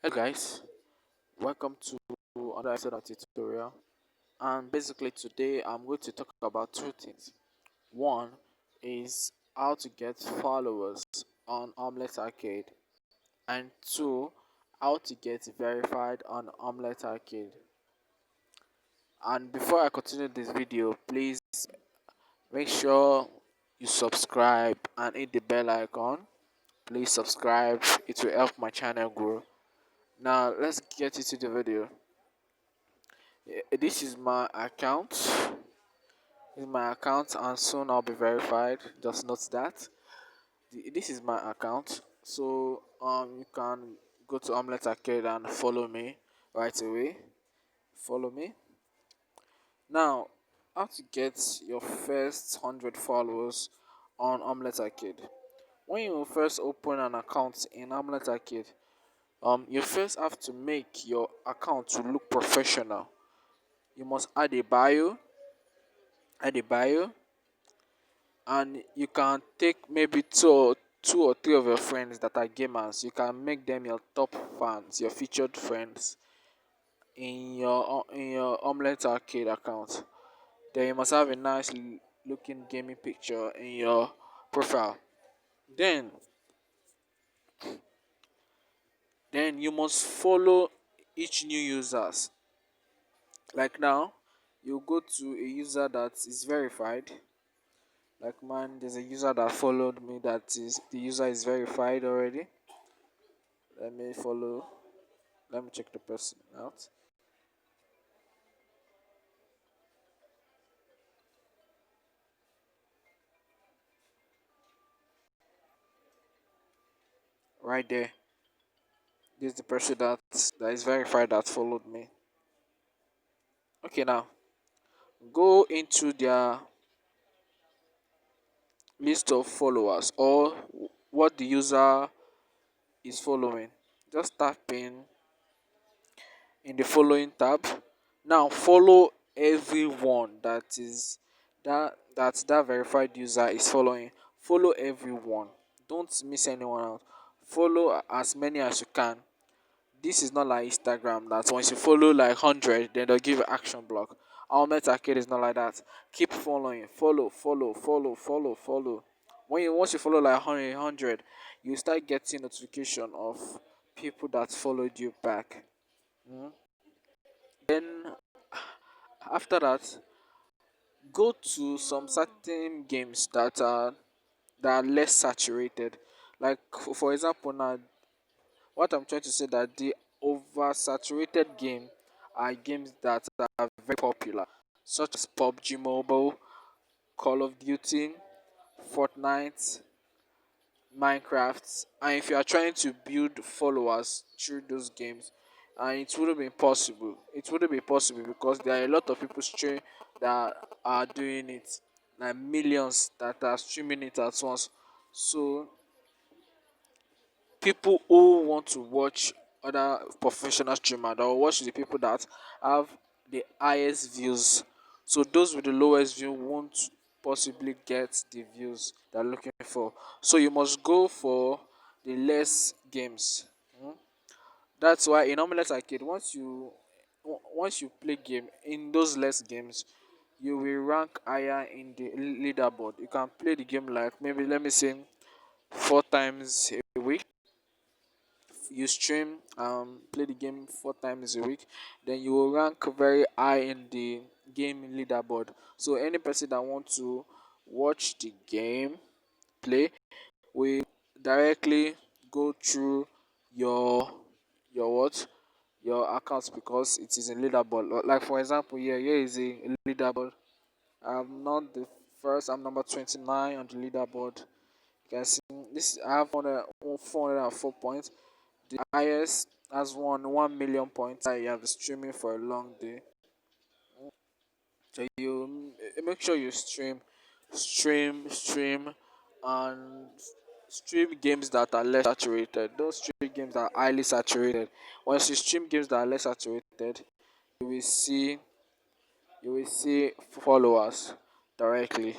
Hey guys, welcome to another episode of tutorial. And basically today I'm going to talk about two things. One is how to get followers on Omelette Arcade, and two, how to get verified on Omelette Arcade. And before I continue this video, please make sure you subscribe and hit the bell icon. Please subscribe, it will help my channel grow. Now let's get into the video. This is my account. This is my account, and soon I'll be verified. Just note that this is my account. So you can go to Omelette Arcade and follow me right away. Follow me now. How to get your first 100 followers on Omelette Arcade? When you first open an account in Omelette Arcade, you first have to make your account to look professional. You must add a bio, and you can take maybe two or three of your friends that are gamers. You can make them your top fans, your featured friends in your Omelette Arcade account. Then you must have a nice looking gaming picture in your profile. Then then you must follow each new users. Like now, you go to a user that is verified. Like man, there's a user that followed me that is the user is verified already. Let me follow. Let me check the person out. Right there. This is the person that is verified that followed me. Okay, now go into their list of followers or what the user is following. Just tap in the following tab. Now follow everyone that verified user is following. Follow everyone. Don't miss anyone out. Follow as many as you can. This is not like Instagram that once you follow like 100, then they'll give you action block. Almet Arcade is not like that. Keep following. Follow. Once you follow like 100, you start getting notification of people that followed you back. Mhm. Then after that, go to some certain games that are less saturated. Like for example, now what I'm trying to say that the oversaturated game are games that are very popular, such as PUBG Mobile, Call of Duty, Fortnite, Minecraft. And if you are trying to build followers through those games, and it wouldn't be possible. It wouldn't be possible because there are a lot of people stream that are doing it, like millions that are streaming it at once. So people who want to watch other professional streamer, they'll watch the people that have the highest views. So those with the lowest view won't possibly get the views they're looking for. So you must go for the less games. Mm. That's why in Omelette Arcade, once you play game in those less games, you will rank higher in the leaderboard. You can play the game like maybe let me say 4 times a week. You stream play the game 4 times a week, then you will rank very high in the game leaderboard. So any person that wants to watch the game play will directly go through your what your accounts because it is a leaderboard. Like for example, here is a leaderboard. I'm not the first, I'm number 29 on the leaderboard. You can see this, I have 404 points. The highest has won 1 million points. You have been streaming for a long day. So you make sure you stream, and stream games that are less saturated. Don't stream games that are highly saturated. Once you stream games that are less saturated, you will see you will see followers directly,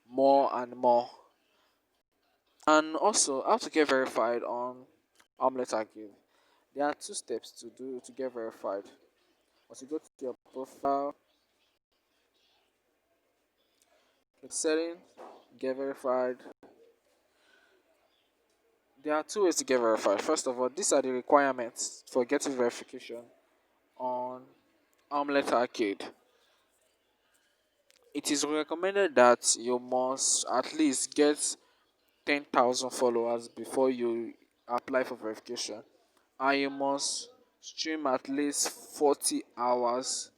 more and more. And also how to get verified on Omelette Arcade. There are two steps to get verified. Once you go to your profile, click settings, get verified. There are two ways to get verified. First of all, these are the requirements for getting verification on Omlet Arcade. It is recommended that you must at least get 10,000 followers before you apply for verification, and you must stream at least 40 hours.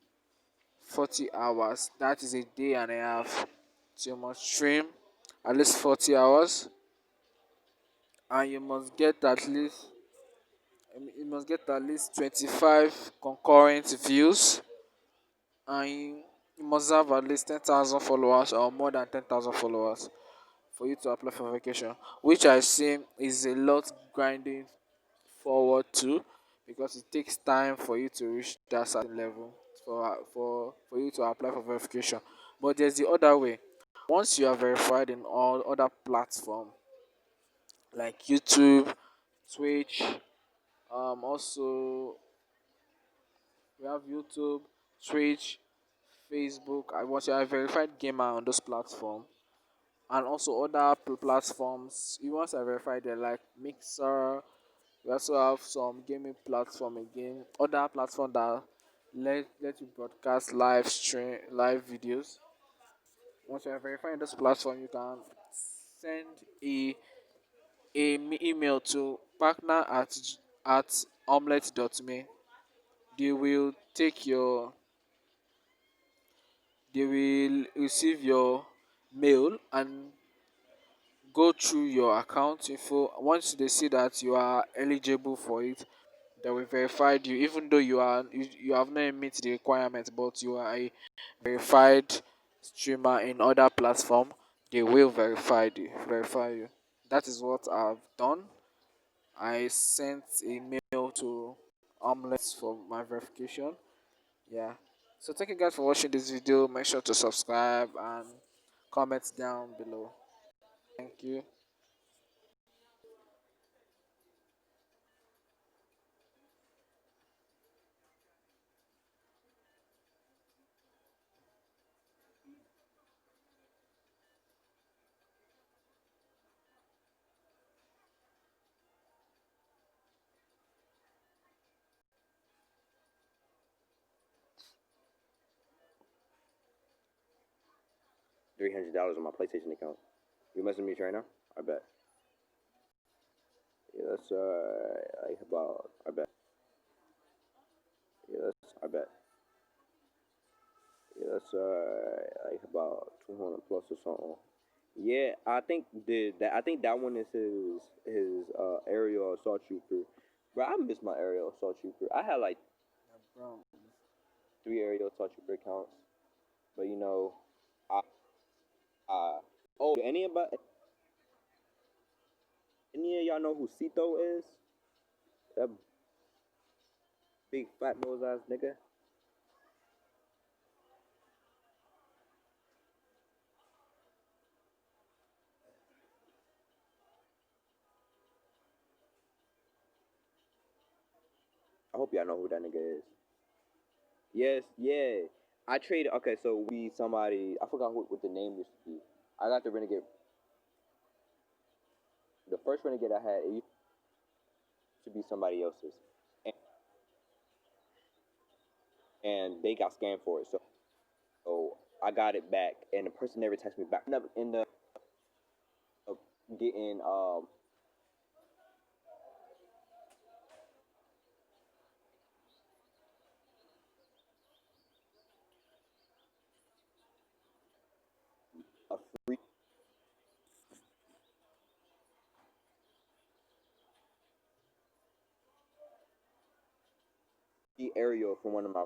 40 hours, that is a day and a half. So you must stream at least 40 hours, and you must get at least 25 concurrent views, and you must have at least 10,000 followers or more than 10,000 followers for you to apply for verification, which I see is a lot grinding forward to, because it takes time for you to reach that certain level for you to apply for verification. But there's the other way. Once you are verified in all other platforms like YouTube, Twitch, also we have YouTube, Twitch, Facebook. I once you are a verified gamer on those platforms, and also other platforms. You once are verified there like Mixer. We also have some gaming platform again, other platform that let you broadcast live videos. Once you are verifying this platform, you can send email to partner at omelet.me. They will take your they will receive your mail and go through your account info. Once they see that you are eligible for it, they will verify you, even though you have not met the requirement, but you are a verified streamer in other platform. They will verify you. That is what I've done. I sent a mail to Omelets for my verification. Yeah. So thank you guys for watching this video. Make sure to subscribe and comment down below. Thank you. $300 on my PlayStation account. You messing with me right now? I bet. Yeah, that's like about. I bet. Yeah, that's. I bet. Yeah, that's like about 200 plus or something. Yeah, I think that one is his aerial assault trooper. Bro, I miss my aerial assault trooper. I had like Bro. 3 aerial assault trooper accounts, but I I oh any of y'all know who Sito is? That big fat nose ass nigga. I hope y'all know who that nigga is. Yes, yeah. I traded. Okay, so we somebody. I forgot what the name used to be. I got the renegade. The first renegade I had, it used to be somebody else's, and, and they got scammed for it. So I got it back, and the person never texted me back. Never end up getting a free aerial from one of my